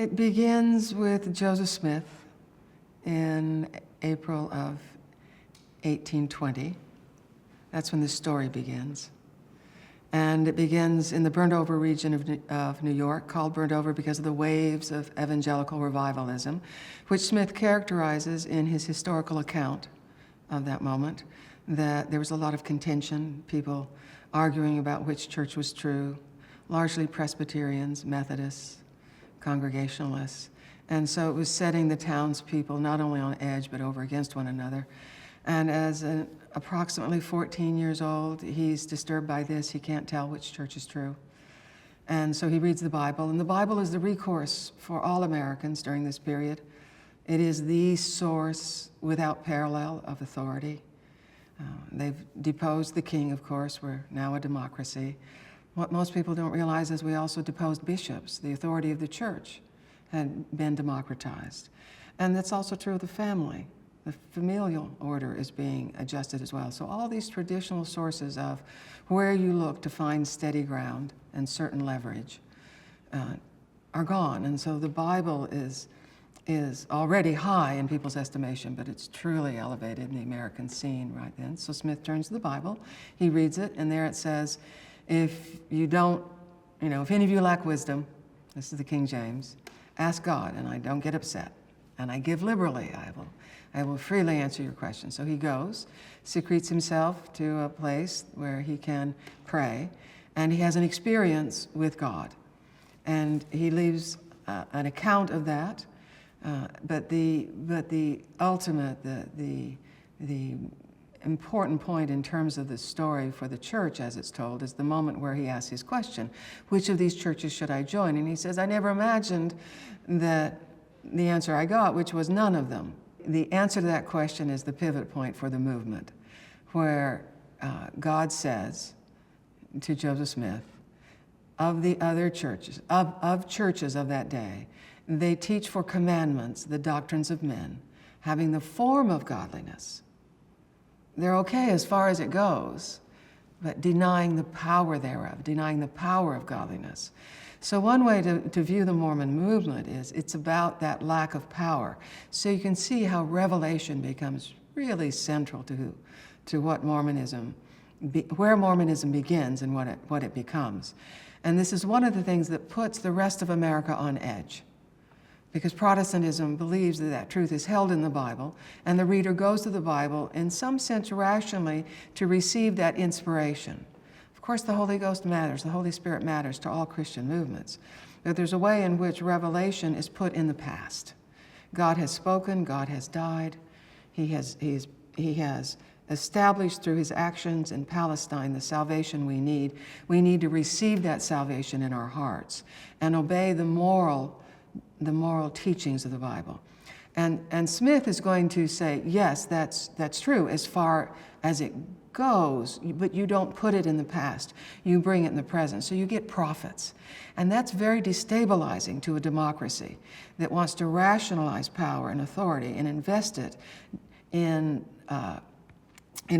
It begins with Joseph Smith in April of 1820. That's when the story begins. And it begins in the burnt-over region of New York, called burnt over because of the waves of evangelical revivalism, which Smith characterizes in his historical account of that moment, that there was a lot of contention, people arguing about which church was true, largely Presbyterians, Methodists, Congregationalists. And so it was setting the townspeople not only on edge, but over against one another. And as approximately 14 years old, he's disturbed by this. He can't tell which church is true. And so he reads the Bible. And the Bible is the recourse for all Americans during this period. It is the source without parallel of authority. They've deposed the king, of course. We're now a democracy. What most people don't realize is we also deposed bishops. The authority of the church had been democratized. And that's also true of the family. The familial order is being adjusted as well. So all these traditional sources of where you look to find steady ground and certain leverage are gone. And so the Bible is already high in people's estimation, but it's truly elevated in the American scene right then. So Smith turns to the Bible, he reads it, and there it says, if you don't, if any of you lack wisdom, this is the King James, ask God, and I don't get upset, and I give liberally, I will freely answer your questions. So he goes, secretes himself to a place where he can pray, and he has an experience with God. And he leaves an account of that, but the ultimate, the important point in terms of the story for the church as it's told is the moment where he asks his question, which of these churches should I join? And he says, I never imagined that the answer I got, which was none of them. The answer to that question is the pivot point for the movement, where God says to Joseph Smith, of the other churches, of churches of that day, they teach for commandments the doctrines of men, having the form of godliness. They're okay as far as it goes, but denying the power thereof, denying the power of godliness. So one way to view the Mormon movement is it's about that lack of power. So you can see how revelation becomes really central to what Mormonism, where Mormonism begins and what it becomes. And this is one of the things that puts the rest of America on edge, because Protestantism believes that truth is held in the Bible, and the reader goes to the Bible in some sense rationally to receive that inspiration. Of course, the Holy Ghost matters, the Holy Spirit matters to all Christian movements, but there's a way in which revelation is put in the past. God has spoken, God has died, He has established through His actions in Palestine the salvation we need. We need to receive that salvation in our hearts and obey the moral teachings of the Bible. And Smith is going to say, yes, that's true as far as it goes, but you don't put it in the past. You bring it in the present. So you get prophets. And that's very destabilizing to a democracy that wants to rationalize power and authority and invest it in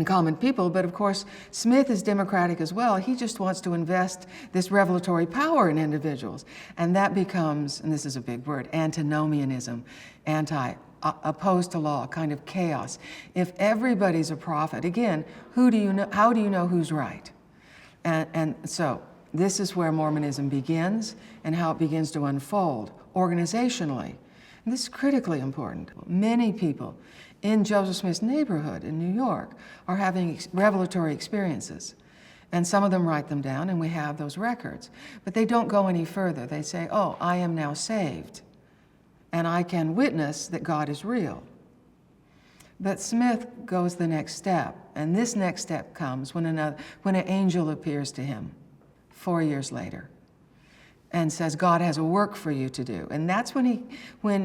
common people. But of course, Smith is democratic as well. He just wants to invest this revelatory power in individuals. And that becomes, and this is a big word, antinomianism, opposed to law, kind of chaos. If everybody's a prophet, again, how do you know who's right? And so this is where Mormonism begins and how it begins to unfold organizationally. And this is critically important. Many people in Joseph Smith's neighborhood in New York are having revelatory experiences. And some of them write them down, and we have those records. But they don't go any further. They say, oh, I am now saved, and I can witness that God is real. But Smith goes the next step, and this next step comes when an angel appears to him 4 years later and says, God has a work for you to do. And that's when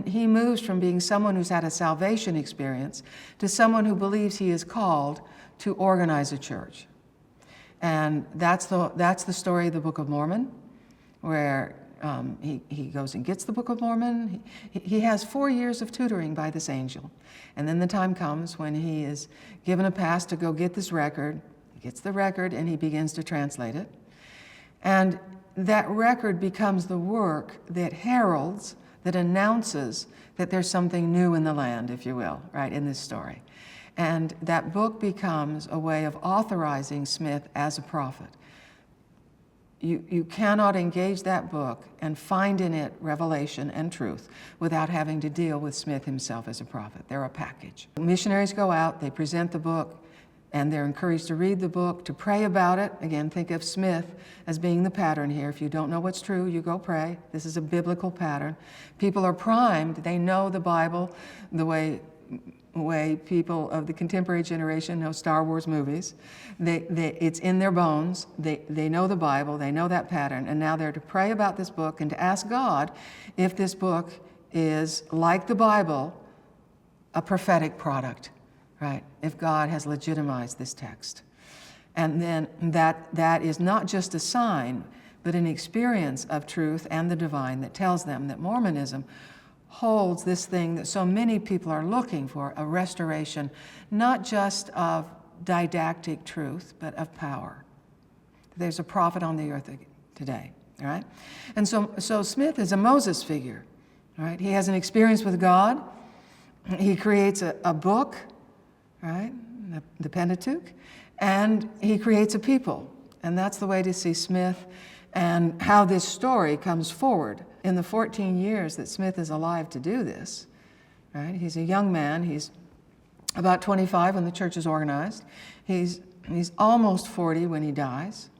he moves from being someone who's had a salvation experience to someone who believes he is called to organize a church. And that's the story of the Book of Mormon, where he goes and gets the Book of Mormon. He has 4 years of tutoring by this angel. And then the time comes when he is given a pass to go get this record. He gets the record and he begins to translate it. And that record becomes the work that heralds that announces that there's something new in the land, if you will, right, in this story. And that book becomes a way of authorizing Smith as a prophet. You cannot engage that book and find in it revelation and truth without having to deal with Smith himself as a prophet. They're a package. Missionaries go out, they present the book, and they're encouraged to read the book, to pray about it. Again, think of Smith as being the pattern here. If you don't know what's true, you go pray. This is a biblical pattern. People are primed. They know the Bible the way people of the contemporary generation know Star Wars movies. It's in their bones. They know the Bible. They know that pattern. And now they're to pray about this book and to ask God if this book is, like the Bible, a prophetic product. Right, if God has legitimized this text. And then that is not just a sign, but an experience of truth and the divine that tells them that Mormonism holds this thing that so many people are looking for, a restoration, not just of didactic truth, but of power. There's a prophet on the earth today, all right? And so Smith is a Moses figure, all right? He has an experience with God. He creates a book, right, the Pentateuch, and he creates a people. And that's the way to see Smith and how this story comes forward. In the 14 years that Smith is alive to do this, right, he's a young man, he's about 25 when the church is organized. He's almost 40 when he dies.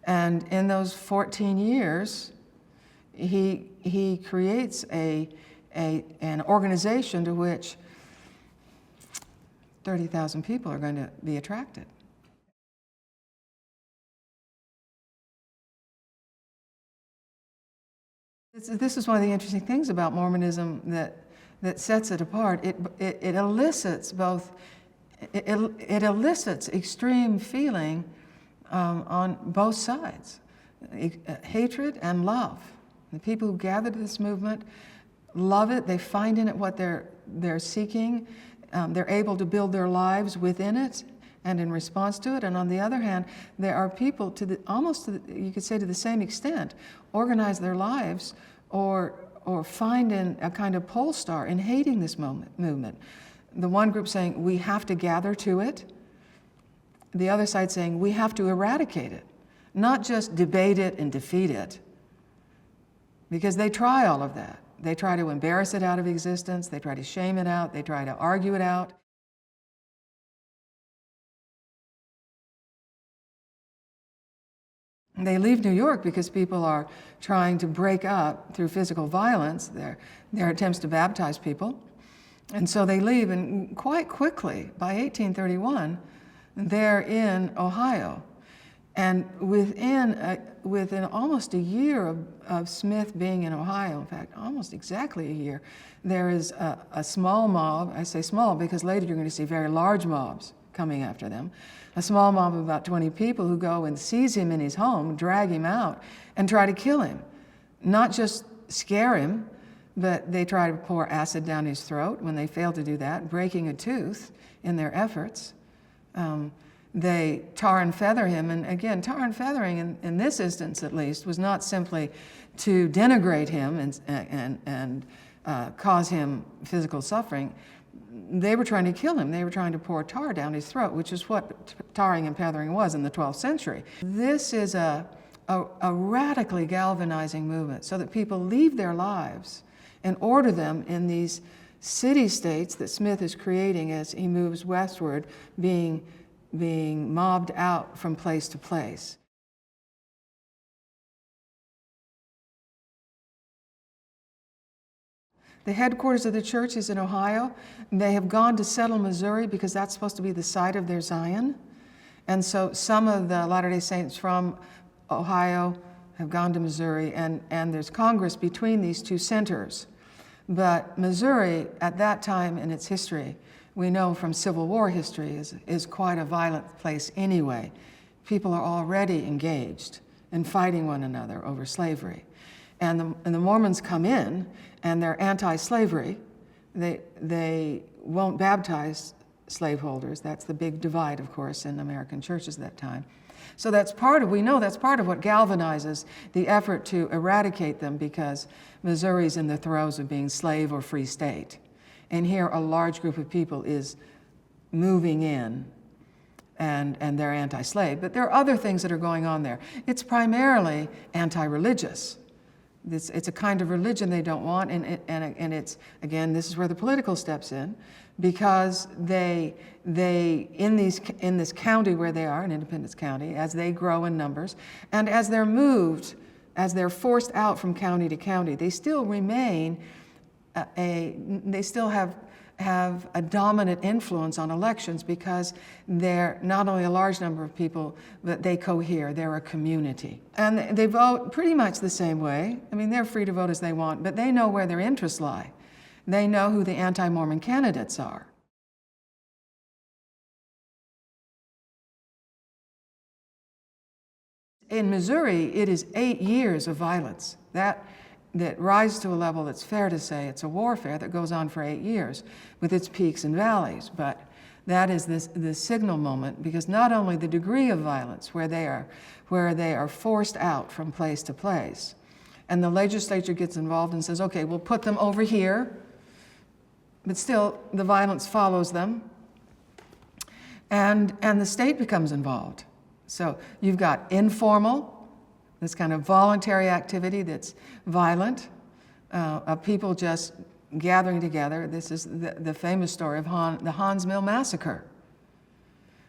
And in those 14 years, he creates an organization to which 30,000 people are going to be attracted. This is one of the interesting things about Mormonism that sets it apart. It elicits both, it elicits extreme feeling on both sides, hatred and love. The people who gather to this movement love it. They find in it what they're seeking. They're able to build their lives within it and in response to it. And on the other hand, there are people you could say to the same extent, organize their lives or find in a kind of pole star in hating this movement. The one group saying, we have to gather to it. The other side saying, we have to eradicate it, not just debate it and defeat it, because they try all of that. They try to embarrass it out of existence. They try to shame it out. They try to argue it out. They leave New York because people are trying to break up through physical violence their attempts to baptize people. And so they leave, and quite quickly, by 1831, they're in Ohio. And within almost a year of Smith being in Ohio, in fact, almost exactly a year, there is a small mob. I say small because later you're going to see very large mobs coming after them. A small mob of about 20 people who go and seize him in his home, drag him out, and try to kill him. Not just scare him, but they try to pour acid down his throat. When they fail to do that, breaking a tooth in their efforts. They tar and feather him, and again, tar and feathering, in this instance at least, was not simply to denigrate him and cause him physical suffering. They were trying to kill him. They were trying to pour tar down his throat, which is what tarring and feathering was in the 12th century. This is a radically galvanizing movement so that people leave their lives and order them in these city-states that Smith is creating as he moves westward, being mobbed out from place to place. The headquarters of the church is in Ohio. They have gone to settle Missouri because that's supposed to be the site of their Zion. And so some of the Latter-day Saints from Ohio have gone to Missouri, and there's Congress between these two centers. But Missouri, at that time in its history, we know from Civil War history, is quite a violent place anyway. People are already engaged in fighting one another over slavery. And the Mormons come in, and they're anti-slavery. They won't baptize slaveholders. That's the big divide, of course, in American churches at that time. So we know that's part of what galvanizes the effort to eradicate them, because Missouri's in the throes of being slave or free state. And here a large group of people is moving in, and they're anti-slave. But there are other things that are going on there. It's primarily anti-religious. It's a kind of religion they don't want, and it's, again, this is where the political steps in, because they in this county where they are, in Independence County, as they grow in numbers, and as they're moved, as they're forced out from county to county, they still remain they still have a dominant influence on elections, because they're not only a large number of people, but they cohere, they're a community. And they vote pretty much the same way. I mean, they're free to vote as they want, but they know where their interests lie. They know who the anti-Mormon candidates are. In Missouri, it is 8 years of violence. That rises to a level that's fair to say it's a warfare that goes on for 8 years with its peaks and valleys. But that is the signal moment, because not only the degree of violence where they are forced out from place to place, and the legislature gets involved and says, okay, we'll put them over here, but still the violence follows them, and the state becomes involved. So you've got informal, this kind of voluntary activity that's violent, of people just gathering together. This is the famous story of the Hans Mill Massacre,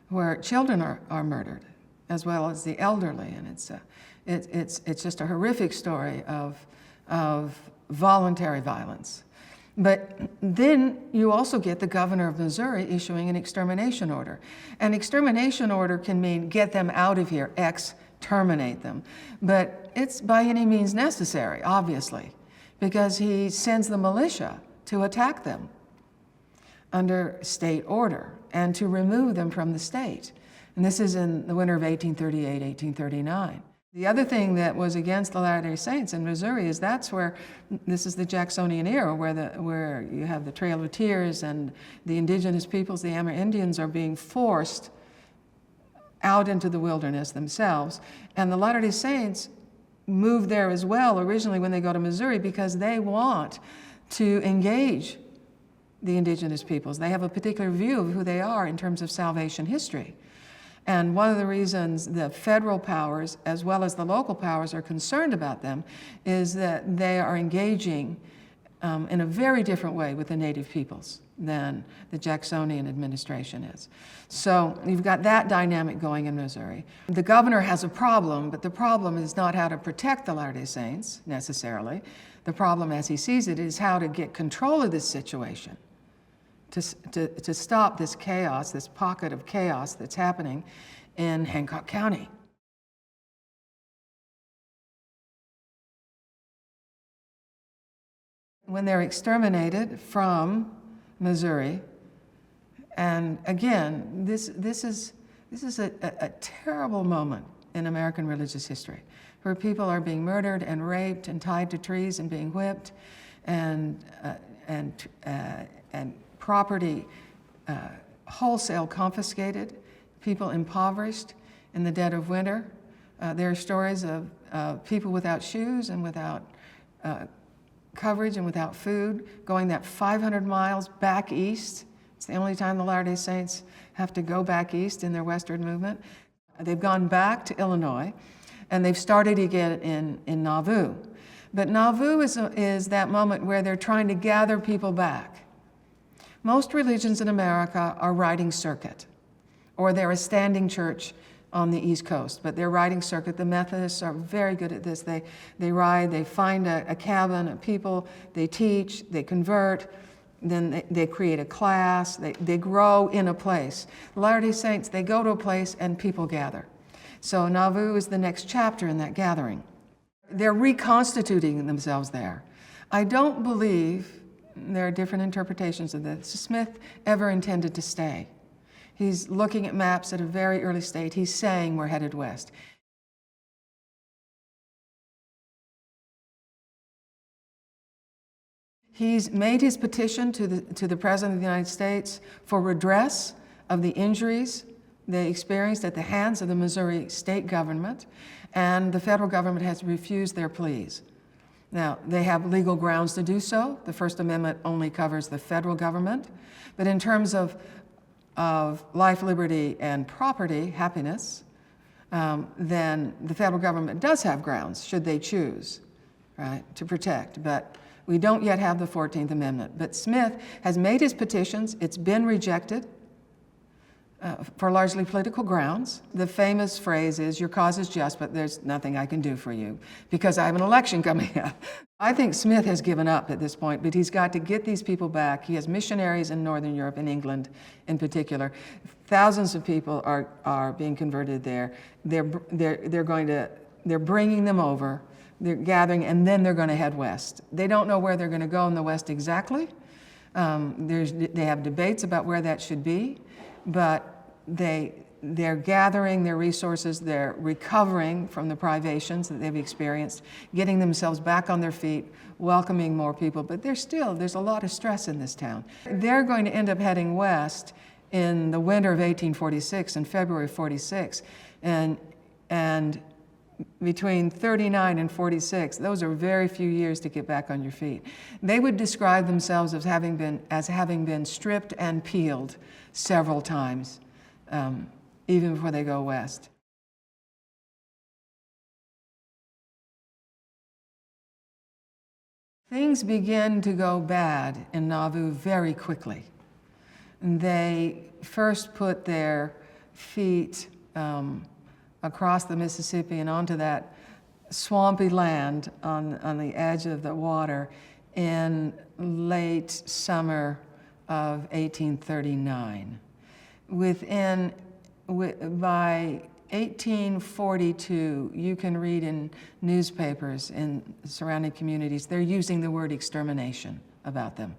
where children are murdered, as well as the elderly, and it's just a horrific story of voluntary violence. But then you also get the governor of Missouri issuing an extermination order. An extermination order can mean get them out of here, terminate them. But it's by any means necessary, obviously, because he sends the militia to attack them under state order and to remove them from the state. And this is in the winter of 1838, 1839. The other thing that was against the Latter-day Saints in Missouri is this is the Jacksonian era, where you have the Trail of Tears, and the indigenous peoples, the Amerindians, are being forced out into the wilderness themselves. And the Latter-day Saints move there as well originally when they go to Missouri, because they want to engage the indigenous peoples. They have a particular view of who they are in terms of salvation history. And one of the reasons the federal powers, as well as the local powers, are concerned about them is that they are engaging in a very different way with the native peoples than the Jacksonian administration is. So you've got that dynamic going in Missouri. The governor has a problem, but the problem is not how to protect the Latter-day Saints, necessarily. The problem, as he sees it, is how to get control of this situation, to stop this chaos, this pocket of chaos that's happening in Hancock County. When they're exterminated from Missouri, and again, this is a terrible moment in American religious history, where people are being murdered and raped and tied to trees and being whipped, and property wholesale confiscated, people impoverished in the dead of winter. There are stories of people without shoes and without coverage and without food, going that 500 miles back east. It's the only time the Latter-day Saints have to go back east in their westward movement. They've gone back to Illinois, and they've started again in Nauvoo. But Nauvoo is that moment where they're trying to gather people back. Most religions in America are riding circuit, or they're a standing church on the East Coast, but they're riding circuit. The Methodists are very good at this. They ride, they find a cabin of people, they teach, they convert, then they create a class, they grow in a place. The Latter-day Saints, they go to a place and people gather. So Nauvoo is the next chapter in that gathering. They're reconstituting themselves there. I don't believe, there are different interpretations of this, Smith ever intended to stay. He's looking at maps at a very early stage. He's saying we're headed west. He's made his petition to the President of the United States for redress of the injuries they experienced at the hands of the Missouri state government, and the federal government has refused their pleas. Now, they have legal grounds to do so. The First Amendment only covers the federal government. But in terms of life, liberty, and property, happiness, then the federal government does have grounds, should they choose, right, to protect. But we don't yet have the 14th Amendment. But Smith has made his petitions. It's been rejected for largely political grounds. The famous phrase is, your cause is just, but there's nothing I can do for you because I have an election coming up. I think Smith has given up at this point, but he's got to get these people back. He has missionaries in Northern Europe, in England in particular. Thousands of people are being converted there. They're bringing them over, they're gathering, and then they're going to head west. They don't know where they're going to go in the west exactly. They have debates about where that should be, but they're gathering their resources, they're recovering from the privations that they've experienced, getting themselves back on their feet, welcoming more people, but there's a lot of stress in this town. They're going to end up heading west in the winter of 1846, in February of 46, and between 39 and 46, those are very few years to get back on your feet. They would describe themselves as having been stripped and peeled several times, even before they go west. Things begin to go bad in Nauvoo very quickly. They first put their feet across the Mississippi and onto that swampy land on the edge of the water in late summer of 1839. By 1842, you can read in newspapers in surrounding communities, they're using the word extermination about them.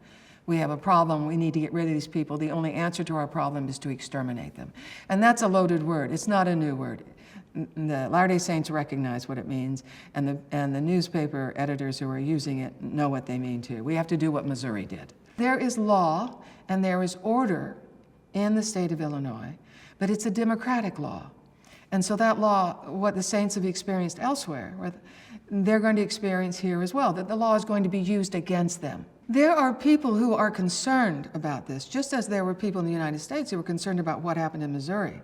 We have a problem, we need to get rid of these people. The only answer to our problem is to exterminate them. And that's a loaded word, it's not a new word. The Latter-day Saints recognize what it means, and the newspaper editors who are using it know what they mean too. We have to do what Missouri did. There is law and there is order in the state of Illinois, but it's a democratic law. And so that law, what the saints have experienced elsewhere, they're going to experience here as well, that the law is going to be used against them. There are people who are concerned about this, just as there were people in the United States who were concerned about what happened in Missouri.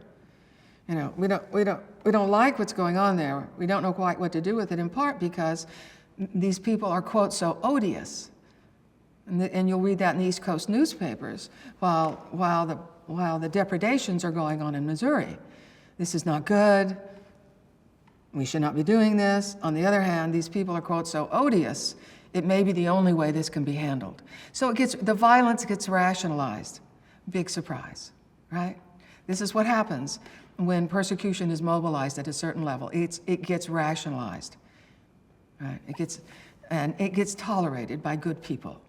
You know, we don't like what's going on there. We don't know quite what to do with it, in part because these people are, quote, so odious. And you'll read that in the East Coast newspapers while the depredations are going on in Missouri. This is not good. We should not be doing this. On the other hand, these people are, quote, so odious, it may be the only way this can be handled. So the violence gets rationalized. Big surprise, right? This is what happens when persecution is mobilized at a certain level. It gets rationalized, right? It gets tolerated by good people.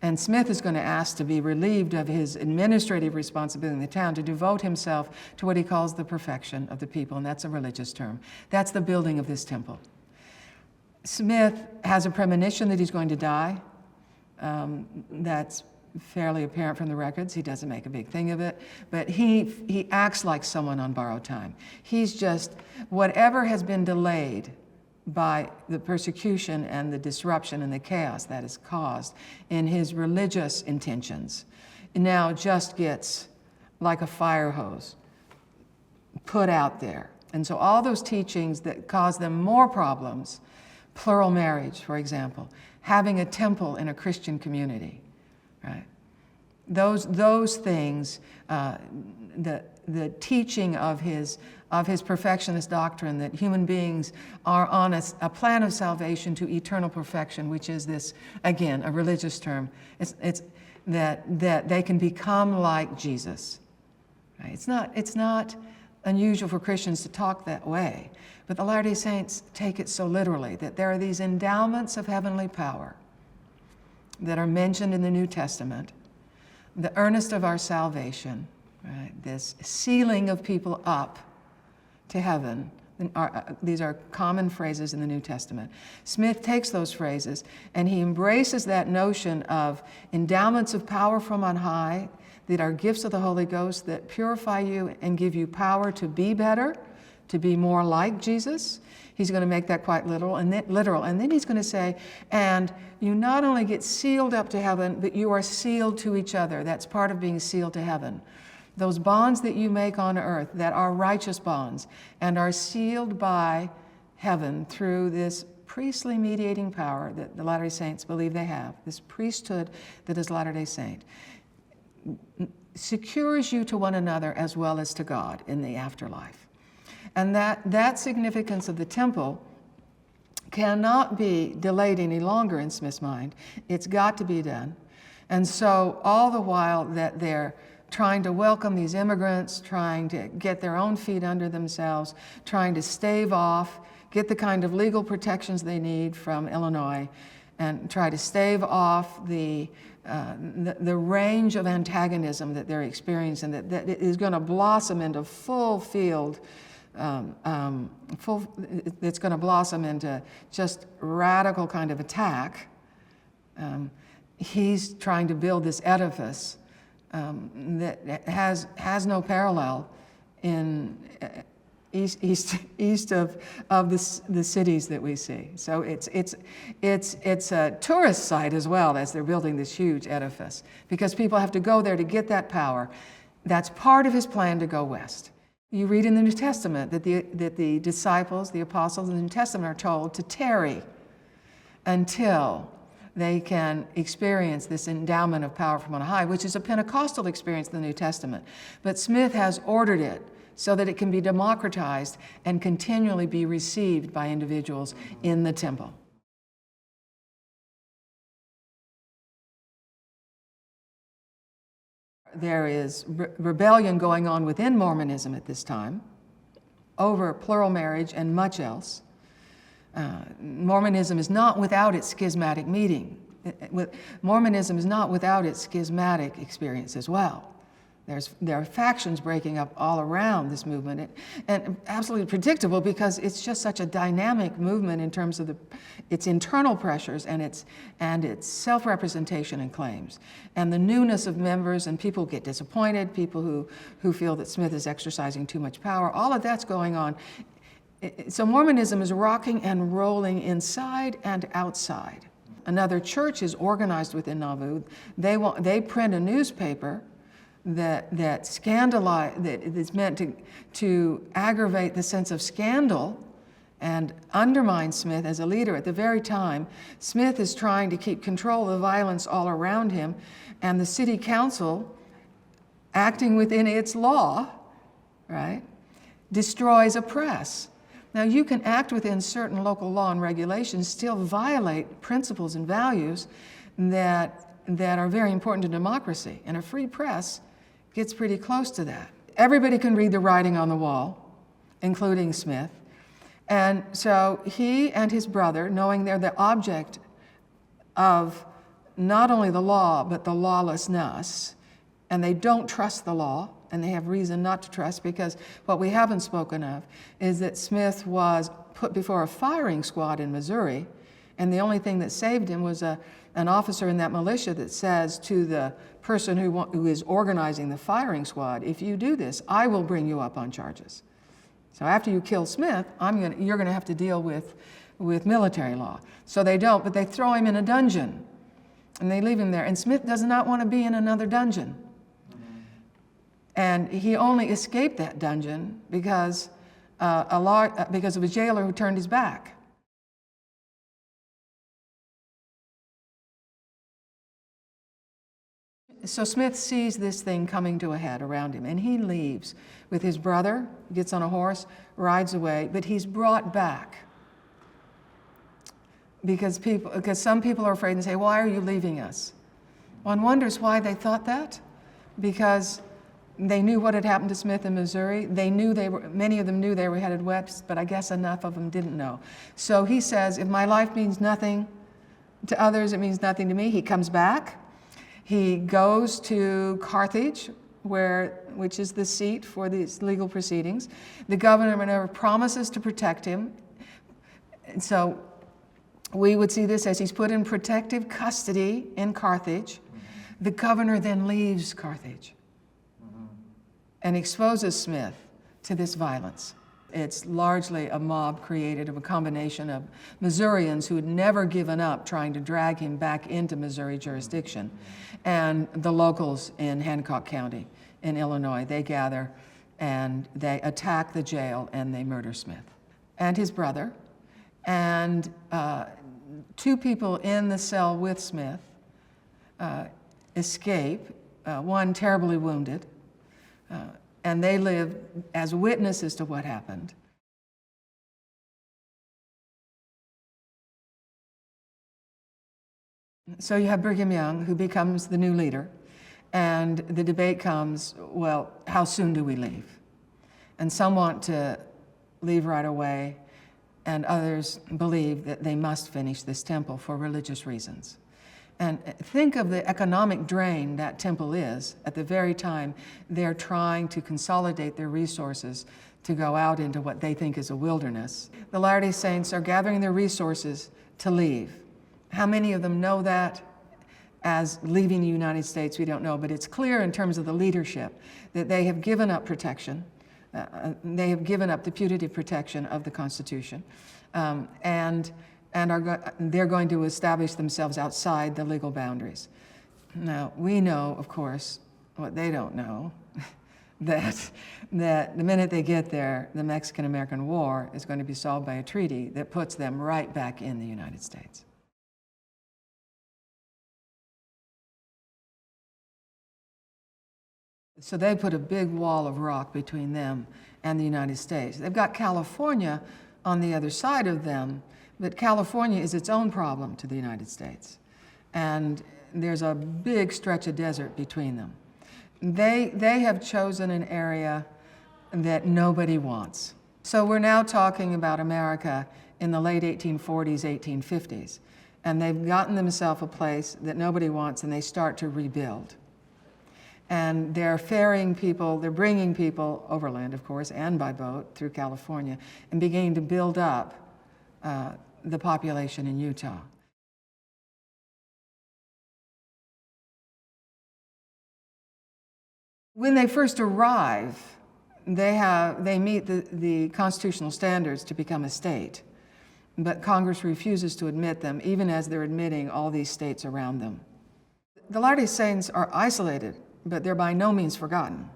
And Smith is going to ask to be relieved of his administrative responsibility in the town to devote himself to what he calls the perfection of the people, and that's a religious term. That's the building of this temple. Smith has a premonition that he's going to die. That's fairly apparent from the records. He doesn't make a big thing of it, but he acts like someone on borrowed time. He's just, whatever has been delayed by the persecution and the disruption and the chaos that is caused in his religious intentions, now just gets like a fire hose put out there. And so all those teachings that cause them more problems, plural marriage, for example, having a temple in a Christian community, right? Those things, the teaching of his perfectionist doctrine that human beings are on a plan of salvation to eternal perfection, which is this, again, a religious term. It's that they can become like Jesus. Right? It's not unusual for Christians to talk that way, but the Latter-day Saints take it so literally that there are these endowments of heavenly power that are mentioned in the New Testament, the earnest of our salvation, right? This sealing of people up to heaven These are common phrases in the New Testament. Smith takes those phrases and he embraces that notion of endowments of power from on high that are gifts of the Holy Ghost that purify you and give you power to be better, to be more like Jesus. He's going to make that quite literal, and then he's going to say, and you not only get sealed up to heaven, but you are sealed to each other. That's part of being sealed to heaven. Those bonds that you make on earth that are righteous bonds and are sealed by heaven through this priestly mediating power that the Latter-day Saints believe they have, this priesthood that is Latter-day Saint, secures you to one another as well as to God in the afterlife. And that significance of the temple cannot be delayed any longer in Smith's mind. It's got to be done. And so all the while that they're trying to welcome these immigrants, trying to get their own feet under themselves, trying to stave off, get the kind of legal protections they need from Illinois, and try to stave off the range of antagonism that they're experiencing, that is going to blossom into full field, it's going to blossom into just radical kind of attack. He's trying to build this edifice that has no parallel in east of the cities that we see. So it's a tourist site as well as they're building this huge edifice, because people have to go there to get that power. That's part of his plan to go west. You read in the New Testament that the disciples, the apostles in the New Testament are told to tarry until they can experience this endowment of power from on high, which is a Pentecostal experience in the New Testament. But Smith has ordered it so that it can be democratized and continually be received by individuals in the temple. There is rebellion going on within Mormonism at this time over plural marriage and much else. Mormonism is not without its schismatic meeting. Mormonism is not without its schismatic experience as well. There are factions breaking up all around this movement, and absolutely predictable, because it's just such a dynamic movement in terms of its internal pressures and its self-representation and claims, and the newness of members, and people get disappointed, people who feel that Smith is exercising too much power. All of that's going on. So Mormonism is rocking and rolling inside and outside. Another church is organized within Nauvoo. They print a newspaper that is meant to aggravate the sense of scandal and undermine Smith as a leader. At the very time, Smith is trying to keep control of the violence all around him, and the city council, acting within its law, right, destroys a press. Now, you can act within certain local law and regulations, still violate principles and values that are very important to democracy, and a free press gets pretty close to that. Everybody can read the writing on the wall, including Smith. And so he and his brother, knowing they're the object of not only the law, but the lawlessness, and they don't trust the law, and they have reason not to trust, because what we haven't spoken of is that Smith was put before a firing squad in Missouri, and the only thing that saved him was an officer in that militia that says to the person who is organizing the firing squad, if you do this, I will bring you up on charges. So after you kill Smith, you're going to have to deal with military law. So they don't, but they throw him in a dungeon, and they leave him there. And Smith does not want to be in another dungeon. And he only escaped that dungeon because of a jailer who turned his back. So Smith sees this thing coming to a head around him, and he leaves with his brother, gets on a horse, rides away, but he's brought back. Because some people are afraid and say, why are you leaving us? One wonders why they thought that, because they knew what had happened to Smith in Missouri. Many of them knew they were headed west, but I guess enough of them didn't know. So he says, if my life means nothing to others, it means nothing to me. He comes back. He goes to Carthage, which is the seat for these legal proceedings. The governor never promises to protect him. And so we would see this as he's put in protective custody in Carthage. The governor then leaves Carthage and exposes Smith to this violence. It's largely a mob created of a combination of Missourians who had never given up trying to drag him back into Missouri jurisdiction, and the locals in Hancock County in Illinois. They gather and they attack the jail and they murder Smith and his brother. And two people in the cell with Smith escape, one terribly wounded, and they live as witnesses to what happened. So you have Brigham Young, who becomes the new leader, and the debate comes, well, how soon do we leave? And some want to leave right away, and others believe that they must finish this temple for religious reasons. And think of the economic drain that temple is at the very time they're trying to consolidate their resources to go out into what they think is a wilderness. The Latter-day Saints are gathering their resources to leave. How many of them know that as leaving the United States? We don't know, but it's clear in terms of the leadership that they have given up protection. They have given up the putative protection of the Constitution, and they're going to establish themselves outside the legal boundaries. Now, we know, of course, what they don't know, that the minute they get there, the Mexican-American War is going to be solved by a treaty that puts them right back in the United States. So they put a big wall of rock between them and the United States. They've got California on the other side of them, but California is its own problem to the United States. And there's a big stretch of desert between them. They have chosen an area that nobody wants. So we're now talking about America in the late 1840s, 1850s. And they've gotten themselves a place that nobody wants, and they start to rebuild. And they're ferrying people, they're bringing people overland, of course, and by boat through California, and beginning to build up the population in Utah. When they first arrive, they meet the constitutional standards to become a state, but Congress refuses to admit them, even as they're admitting all these states around them. The Latter-day Saints are isolated, but they're by no means forgotten.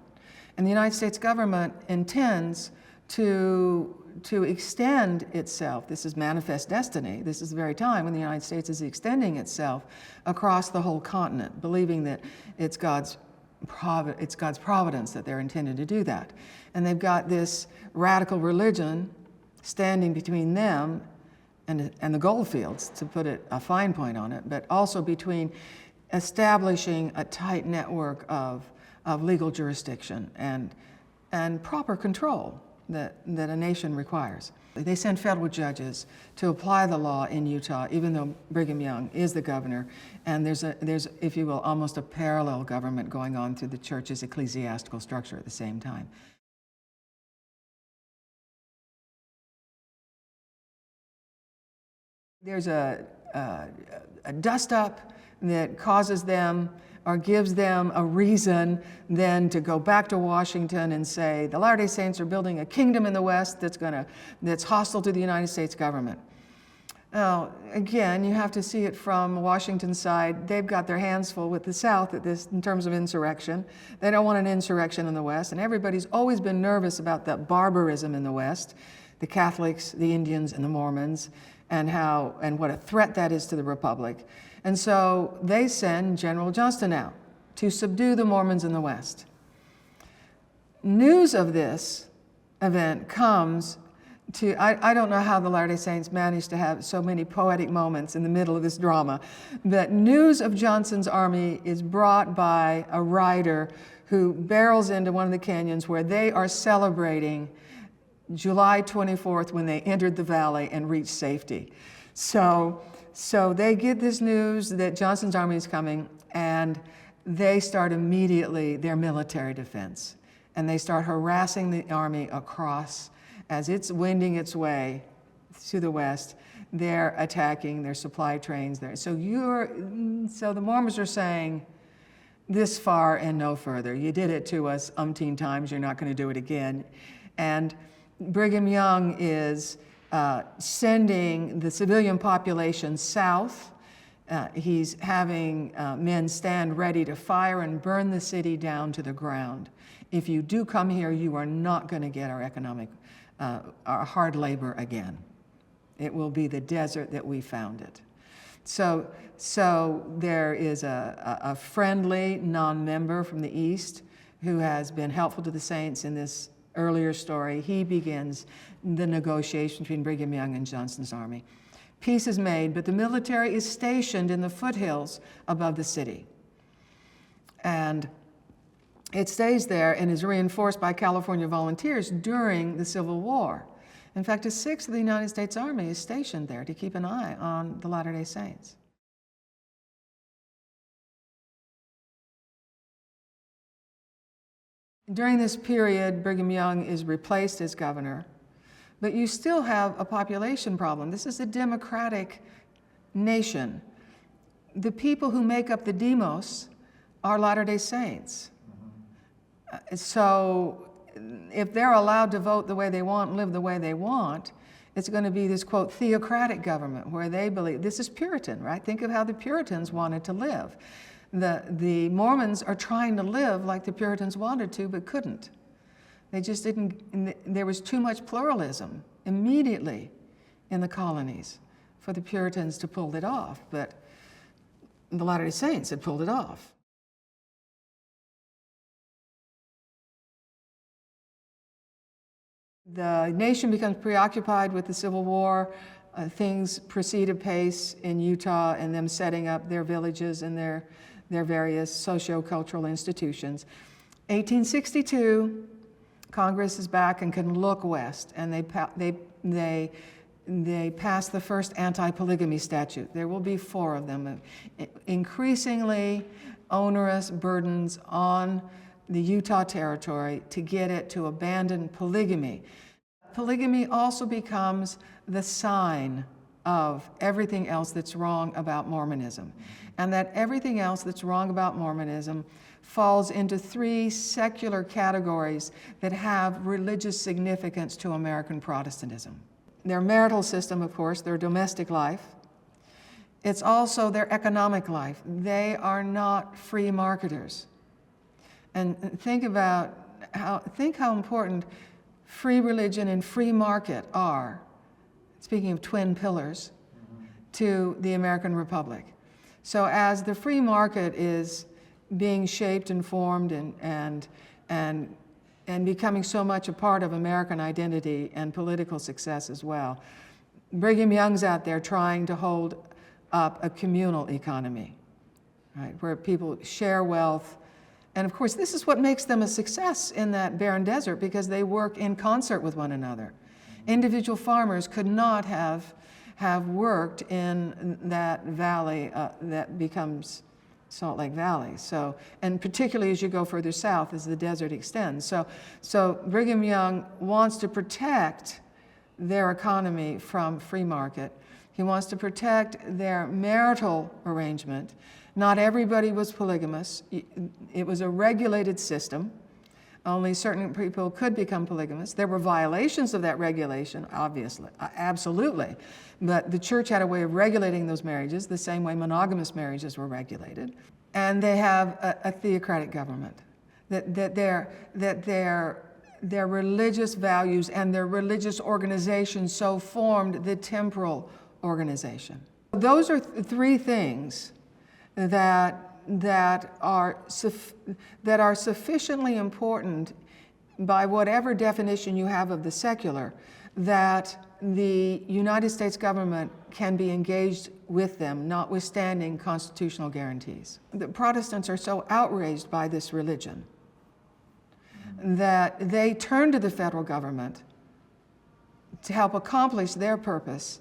And the United States government intends to extend itself. This is manifest destiny. This is the very time when the United States is extending itself across the whole continent, believing that it's God's providence that they're intended to do that. And they've got this radical religion standing between them and the gold fields, to put a fine point on it, but also between establishing a tight network of legal jurisdiction and proper control that a nation requires. They send federal judges to apply the law in Utah, even though Brigham Young is the governor, and there's, if you will, almost a parallel government going on through the church's ecclesiastical structure at the same time. There's a dust-up that causes them or gives them a reason then to go back to Washington and say, the Latter-day Saints are building a kingdom in the West that's hostile to the United States government. Now, again, you have to see it from Washington's side. They've got their hands full with the South in terms of insurrection. They don't want an insurrection in the West, and everybody's always been nervous about that barbarism in the West, the Catholics, the Indians, and the Mormons, and what a threat that is to the Republic. And so they send General Johnston out to subdue the Mormons in the West. News of this event comes to, I don't know how the Latter-day Saints managed to have so many poetic moments in the middle of this drama, but news of Johnston's army is brought by a rider who barrels into one of the canyons where they are celebrating July 24th when they entered the valley and reached safety. So they get this news that Johnston's army is coming, and they start immediately their military defense. And they start harassing the army across. As it's winding its way to the west, they're attacking their supply trains there. So the Mormons are saying, this far and no further. You did it to us umpteen times, you're not going to do it again. And Brigham Young is sending the civilian population south. He's having men stand ready to fire and burn the city down to the ground. If you do come here, you are not going to get our our hard labor again. It will be the desert that we found it. So there is a friendly non-member from the East who has been helpful to the Saints in this earlier story. He begins the negotiation between Brigham Young and Johnston's army. Peace is made, but the military is stationed in the foothills above the city. And it stays there and is reinforced by California volunteers during the Civil War. In fact, a sixth of the United States Army is stationed there to keep an eye on the Latter-day Saints. During this period, Brigham Young is replaced as governor, but you still have a population problem. This is a democratic nation. The people who make up the demos are Latter-day Saints. So if they're allowed to vote the way they want and live the way they want, it's going to be this, quote, theocratic government where they believe, this is Puritan, right? Think of how the Puritans wanted to live. The Mormons are trying to live like the Puritans wanted to, but couldn't. They just didn't, there was too much pluralism immediately in the colonies for the Puritans to pull it off, but the Latter-day Saints had pulled it off. The nation becomes preoccupied with the Civil War. Things proceed apace in Utah and them setting up their villages and their various socio-cultural institutions. 1862, Congress is back and can look west, and they pass the first anti-polygamy statute. There will be 4 of them. Increasingly onerous burdens on the Utah Territory to get it to abandon polygamy. Polygamy also becomes the sign of everything else that's wrong about Mormonism, and that everything else that's wrong about Mormonism falls into 3 secular categories that have religious significance to American Protestantism. Their marital system, of course, their domestic life. It's also their economic life. They are not free marketers. And think how important free religion and free market are, speaking of twin pillars, to the American Republic. So as the free market is being shaped and formed and becoming so much a part of American identity and political success as well, Brigham Young's out there trying to hold up a communal economy, right, where people share wealth. And of course, this is what makes them a success in that barren desert, because they work in concert with one another. Individual farmers could not have worked in that valley that becomes Salt Lake Valley. So, and particularly as you go further south as the desert extends. So Brigham Young wants to protect their economy from free market. He wants to protect their marital arrangement. Not everybody was polygamous. It was a regulated system. Only certain people could become polygamous. There were violations of that regulation, obviously, absolutely. But the church had a way of regulating those marriages the same way monogamous marriages were regulated. And they have a theocratic government. That their religious values and their religious organization so formed the temporal organization. Those are 3 things that are sufficiently important by whatever definition you have of the secular, that the United States government can be engaged with them, notwithstanding constitutional guarantees. The Protestants are so outraged by this religion that they turn to the federal government to help accomplish their purpose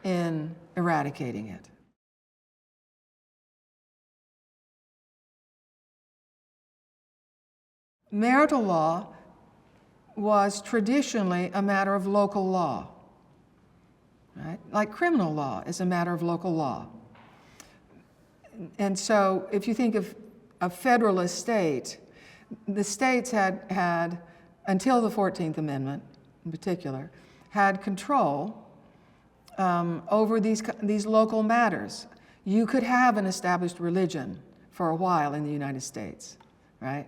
in eradicating it. Marital law was traditionally a matter of local law, right? Like criminal law is a matter of local law. And so if you think of a federalist state, the states had until the 14th Amendment in particular, had control over these local matters. You could have an established religion for a while in the United States, right?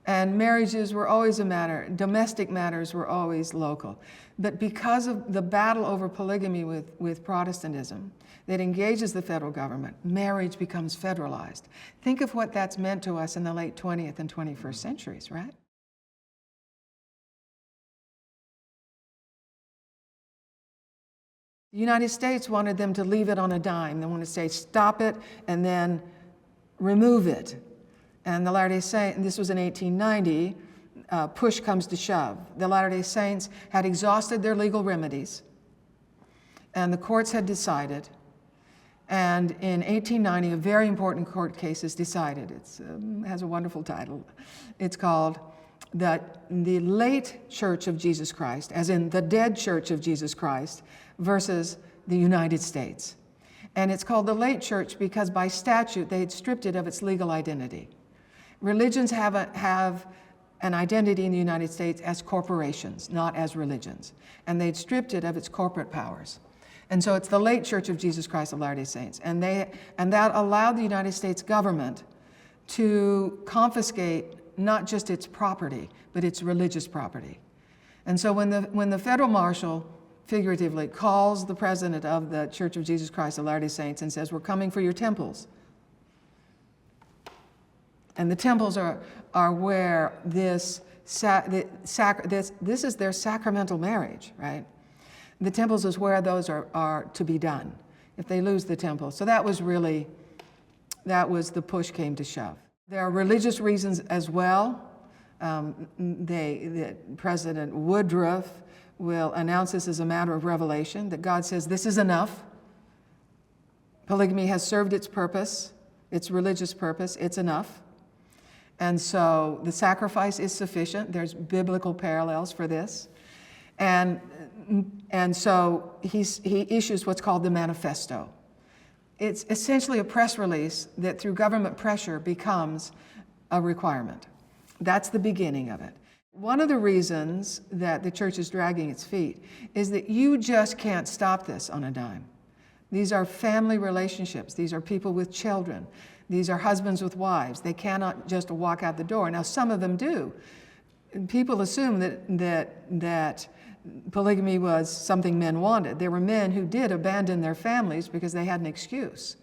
And marriages were always a matter, domestic matters were always local. But because of the battle over polygamy with Protestantism that engages the federal government, marriage becomes federalized. Think of what that's meant to us in the late 20th and 21st centuries, right? The United States wanted them to leave it on a dime. They wanted to say, stop it, and then remove it. And the Latter-day Saints, and this was in 1890, push comes to shove. The Latter-day Saints had exhausted their legal remedies, and the courts had decided. And in 1890, a very important court case is decided. It has a wonderful title. It's called the Late Church of Jesus Christ, as in the Dead Church of Jesus Christ, versus the United States. And it's called the Late Church because by statute they had stripped it of its legal identity. Religions have an identity in the United States as corporations, not as religions. And they'd stripped it of its corporate powers. And so it's the Late Church of Jesus Christ of Latter-day Saints. And that allowed the United States government to confiscate not just its property, but its religious property. And so when the federal marshal figuratively calls the president of the Church of Jesus Christ of Latter-day Saints and says, we're coming for your temples. And the temples are where this is their sacramental marriage, right? The temples is where those are to be done if they lose the temple. So that was the push came to shove. There are religious reasons as well. President Woodruff will announce this as a matter of revelation, that God says this is enough. Polygamy has served its purpose, its religious purpose, it's enough. And so the sacrifice is sufficient. There's biblical parallels for this. And so he issues what's called the manifesto. It's essentially a press release that through government pressure becomes a requirement. That's the beginning of it. One of the reasons that the church is dragging its feet is that you just can't stop this on a dime. These are family relationships. These are people with children. These are husbands with wives. They cannot just walk out the door. Now, some of them do. People assume that polygamy was something men wanted. There were men who did abandon their families because they had an excuse.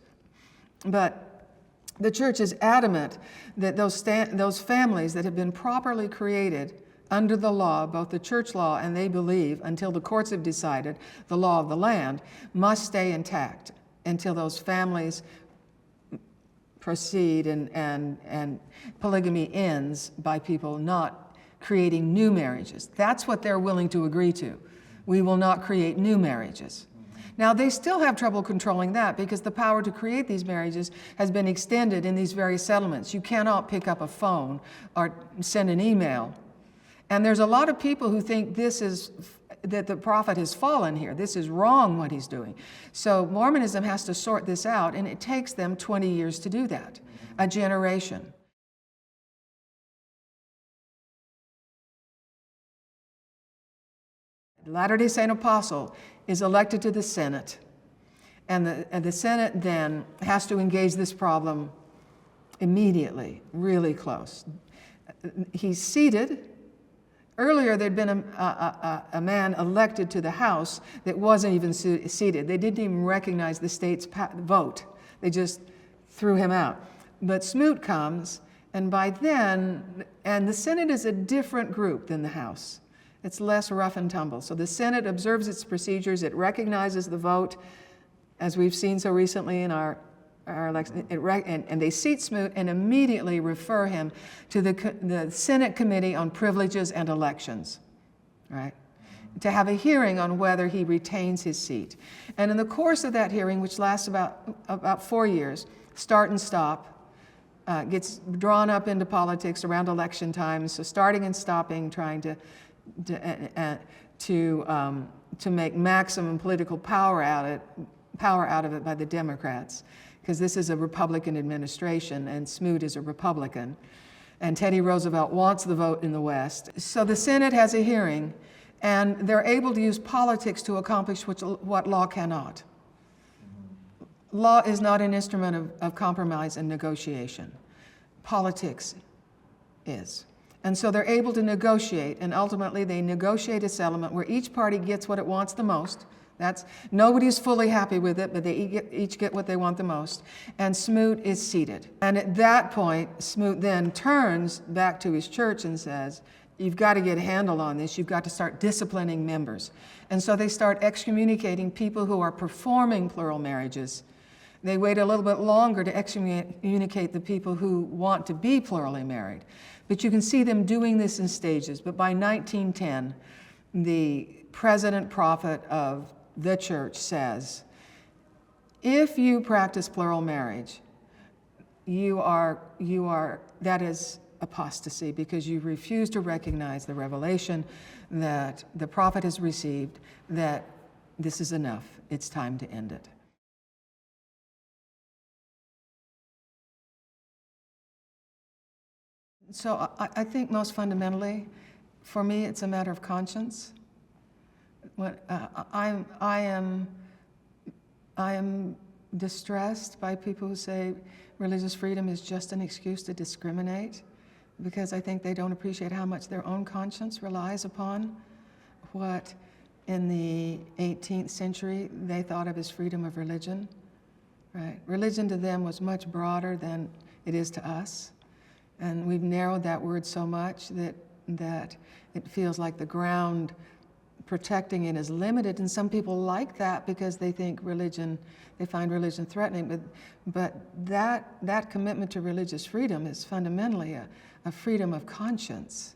But the church is adamant that those families that have been properly created under the law, both the church law and they believe, until the courts have decided, the law of the land, must stay intact until those families proceed and polygamy ends by people not creating new marriages. That's what they're willing to agree to. We will not create new marriages. Now, they still have trouble controlling that because the power to create these marriages has been extended in these various settlements. You cannot pick up a phone or send an email. And there's a lot of people who think that the prophet has fallen here. This is wrong what he's doing. So Mormonism has to sort this out, and it takes them 20 years to do that, a generation. Latter-day Saint apostle is elected to the Senate, and the Senate then has to engage this problem immediately, really close. He's seated. Earlier, there'd been a man elected to the House that wasn't even seated. They didn't even recognize the state's vote. They just threw him out. But Smoot comes, and by then, and the Senate is a different group than the House. It's less rough and tumble. So the Senate observes its procedures. It recognizes the vote, as we've seen so recently in our election. And they seat Smoot and immediately refer him to the Senate Committee on Privileges and Elections, right? To have a hearing on whether he retains his seat. And in the course of that hearing, which lasts about 4 years, start and stop, gets drawn up into politics around election time, so starting and stopping, trying to make maximum political power out of it by the Democrats, because this is a Republican administration and Smoot is a Republican, and Teddy Roosevelt wants the vote in the West. So the Senate has a hearing, and they're able to use politics to accomplish what law cannot. Law is not an instrument of compromise and negotiation. Politics is. And so they're able to negotiate, and ultimately they negotiate a settlement where each party gets what it wants the most. Nobody's fully happy with it, but they each get what they want the most. And Smoot is seated. And at that point, Smoot then turns back to his church and says, you've got to get a handle on this. You've got to start disciplining members. And so they start excommunicating people who are performing plural marriages. They wait a little bit longer to excommunicate the people who want to be plurally married. But you can see them doing this in stages. But by 1910, the president prophet of the church says, if you practice plural marriage, that is apostasy, because you refuse to recognize the revelation that the prophet has received, that this is enough, it's time to end it. So I think most fundamentally, for me, it's a matter of conscience. I am distressed by people who say religious freedom is just an excuse to discriminate, because I think they don't appreciate how much their own conscience relies upon what in the 18th century they thought of as freedom of religion. Right? Religion to them was much broader than it is to us. And we've narrowed that word so much that it feels like the ground protecting it is limited. And some people like that because they think they find religion threatening. But that commitment to religious freedom is fundamentally a freedom of conscience.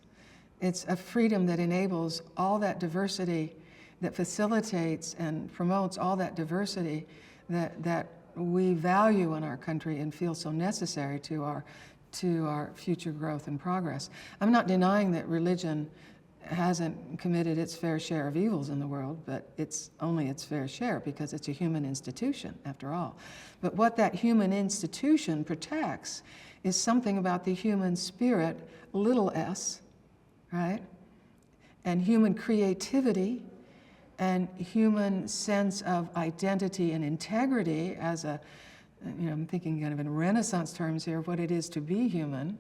It's a freedom that enables all that diversity, that facilitates and promotes all that diversity that we value in our country and feel so necessary to our future growth and progress. I'm not denying that religion hasn't committed its fair share of evils in the world, but it's only its fair share because it's a human institution, after all. But what that human institution protects is something about the human spirit, little s, right? And human creativity and human sense of identity and integrity as I'm thinking kind of in Renaissance terms here of what it is to be human,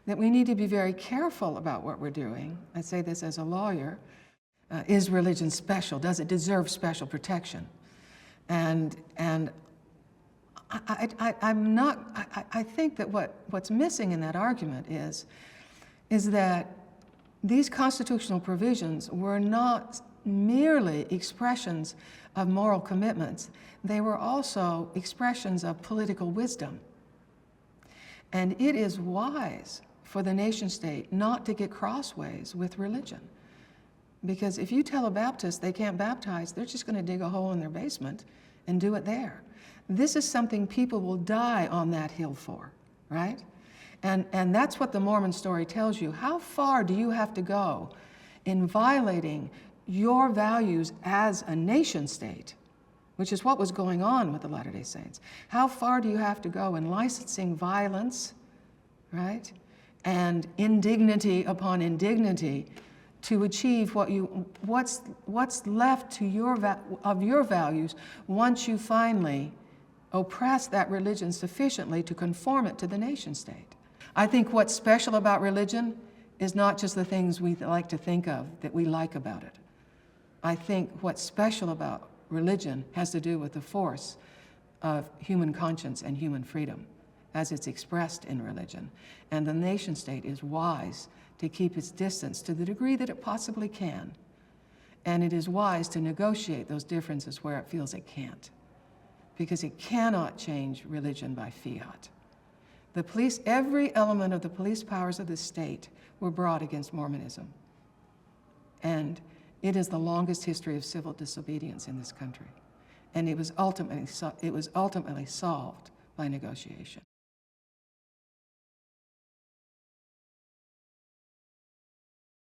that we need to be very careful about what we're doing. I say this as a lawyer. Is religion special? Does it deserve special protection? And I think that what's missing in that argument is that these constitutional provisions were not merely expressions of moral commitments. They were also expressions of political wisdom. And it is wise for the nation state not to get crossways with religion. Because if you tell a Baptist they can't baptize, they're just going to dig a hole in their basement and do it there. This is something people will die on that hill for, right? And that's what the Mormon story tells you. How far do you have to go in violating your values as a nation state, which is what was going on with the Latter-day Saints? How far do you have to go in licensing violence, right? And indignity upon indignity to achieve what's left of your values once you finally oppress that religion sufficiently to conform it to the nation state. I think what's special about religion is not just the things we like to think of that we like about it. I think what's special about religion has to do with the force of human conscience and human freedom as it's expressed in religion. And the nation state is wise to keep its distance to the degree that it possibly can. And it is wise to negotiate those differences where it feels it can't, because it cannot change religion by fiat. The police, every element of the police powers of the state were brought against Mormonism. And it is the longest history of civil disobedience in this country. And it was ultimately solved by negotiation.